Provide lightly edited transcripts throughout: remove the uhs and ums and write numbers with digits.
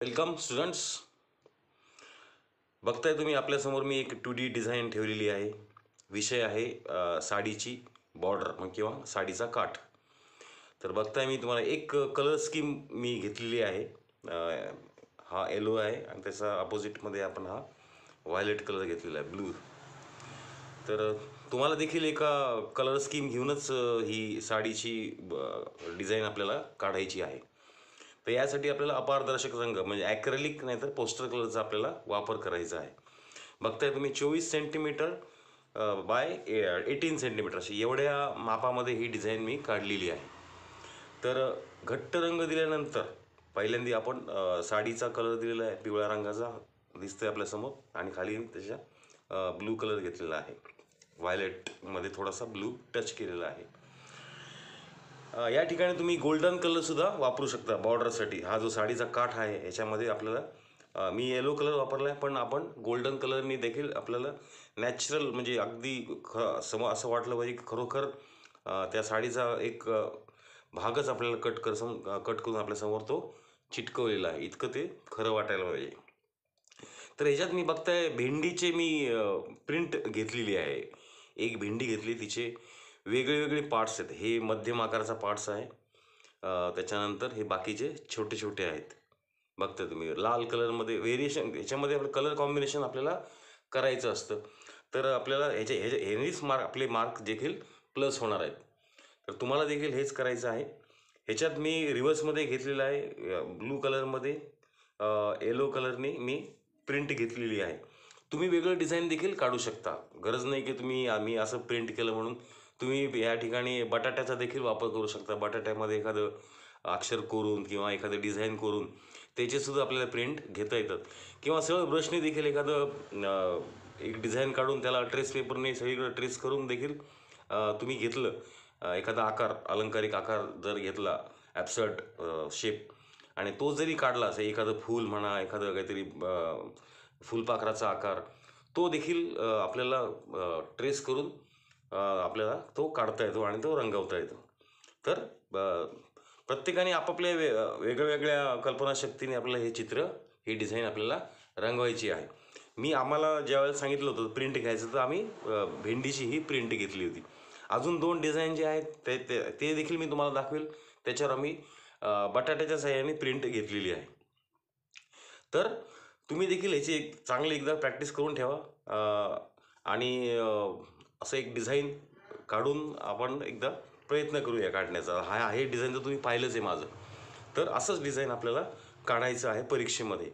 Welcome students. बघताय तुम्ही आपल्यासमोर मी एक 2D डिझाईन ठेवलेली आहे. विषय आहे साडीची बॉर्डर मग किंवा साडीचा काठ. तर बघताय मी तुम्हाला एक कलर स्कीम मी घेतलेली आहे. हा येलो आहे आणि त्याचा अपोजिटमध्ये आपण हा व्हायलेट कलर घेतलेला आहे, ब्लू. तर तुम्हाला देखील एका कलर स्कीम घेऊनच ही साडीची डिझाईन आपल्याला काढायची आहे. तर यासाठी आपल्याला अपारदर्शक रंग म्हणजे ॲक्रेलिक नाही तर पोस्टर कलरचा आपल्याला वापर करायचा आहे. बघताय तुम्ही 24 सेंटीमीटर बाय 18 सेंटीमीटर अशी एवढ्या मापामध्ये ही डिझाईन मी काढलेली आहे. तर घट्ट रंग दिल्यानंतर पहिल्यांदा आपण साडीचा कलर दिलेला आहे, पिवळ्या रंगाचा दिसतोय आपल्यासमोर आणि खाली त्याच्या ब्लू कलर घेतलेला आहे. व्हायलेटमध्ये थोडासा ब्लू टच केलेला आहे. या ठिकाणी तुम्ही गोल्डन कलरसुद्धा वापरू शकता बॉर्डरसाठी. हा जो साडीचा काठ आहे याच्यामध्ये आपल्याला मी येलो कलर वापरला आहे, पण आपण गोल्डन कलरनी देखील आपल्याला नॅचरल म्हणजे अगदी असं वाटलं पाहिजे की खरोखर त्या साडीचा एक भागच आपल्याला कट करून आपल्यासमोर तो चिटकवलेला आहे, इतकं ते खरं वाटायला पाहिजे. तर ह्याच्यात मी बघताय भेंडीचे मी प्रिंट घेतलेली आहे. एक भेंडी घेतली, तिचे वेगळे वेगळे पार्ट्स आहेत. हे मध्यम आकाराचा पार्ट्स आहे. त्याच्यानंतर हे बाकीचे छोटे छोटे आहेत. बघता तुम्ही लाल कलरमध्ये व्हेरिएशन, ह्याच्यामध्ये आपलं कलर कॉम्बिनेशन आपल्याला करायचं असतं. तर आपल्याला ह्यानेच आपले मार्क देखील प्लस होणार आहेत. तर तुम्हाला देखील हेच करायचं आहे. ह्याच्यात मी रिव्हर्समध्ये घेतलेलं आहे, ब्लू कलरमध्ये येलो कलरने मी प्रिंट घेतलेली आहे. तुम्ही वेगळं डिझाईन देखील काढू शकता. गरज नाही की आम्ही असं प्रिंट केलं म्हणून तुम्ही या ठिकाणी बटाट्याचा देखील वापर करू शकता. बटाट्यामध्ये एखादं अक्षर कोरून किंवा एखादं डिझाईन करून त्याचेसुद्धा आपल्याला प्रिंट घेता येतात. किंवा सरळ ब्रशने देखील एखादं एक डिझाईन काढून त्याला ट्रेस पेपरने सगळीकडे ट्रेस करून देखील तुम्ही घेतलं. एखादा आकार, अलंकारिक आकार जर घेतला, ॲब्सर्ट शेप, आणि तो जरी काढला, असं एखादं फूल म्हणा, एखादं काहीतरी फुलपाखराचा आकार, तो देखील आपल्याला ट्रेस करून आपल्याला तो काढता येतो आणि तो रंगवता येतो. तर प्रत्येकाने आपापल्या वेगळ्या कल्पनाशक्तीने आपल्याला हे चित्र, ही डिझाईन आपल्याला रंगवायची आहे. आम्हाला ज्यावेळेला सांगितलं होतं प्रिंट घ्यायचं, तर आम्ही भेंडीची ही प्रिंट घेतली होती. अजून 2 डिझाईन जे आहेत ते देखील मी तुम्हाला दाखवेल. त्याच्यावर आम्ही बटाट्याच्या साहाय्याने प्रिंट घेतलेली आहे. तर तुम्ही देखील ह्याची चांगली एकदा प्रॅक्टिस करून ठेवा आणि असं एक डिझाईन काढून आपण एकदा प्रयत्न करूया काढण्याचा. हे डिझाईन तर तुम्ही पाहिलंच आहे माझं. तर असंच डिझाईन आपल्याला काढायचं आहे परीक्षेमध्ये.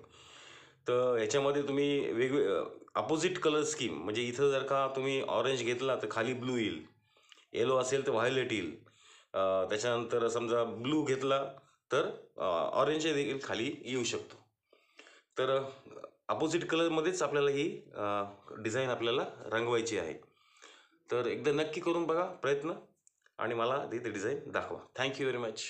तर ह्याच्यामध्ये तुम्ही अपोजिट कलर स्कीम, म्हणजे इथं जर का तुम्ही ऑरेंज घेतला तर खाली ब्लू येईल, येलो असेल तर व्हायलेट येईल, त्याच्यानंतर समजा ब्लू घेतला तर ऑरेंज देखील खाली येऊ शकतो. तर अपोजिट कलरमध्येच आपल्याला ही डिझाईन आपल्याला रंगवायची आहे. तर एकदा नक्की करून बघा प्रयत्न आणि मला ती डिझाईन दाखवा. Thank you very much.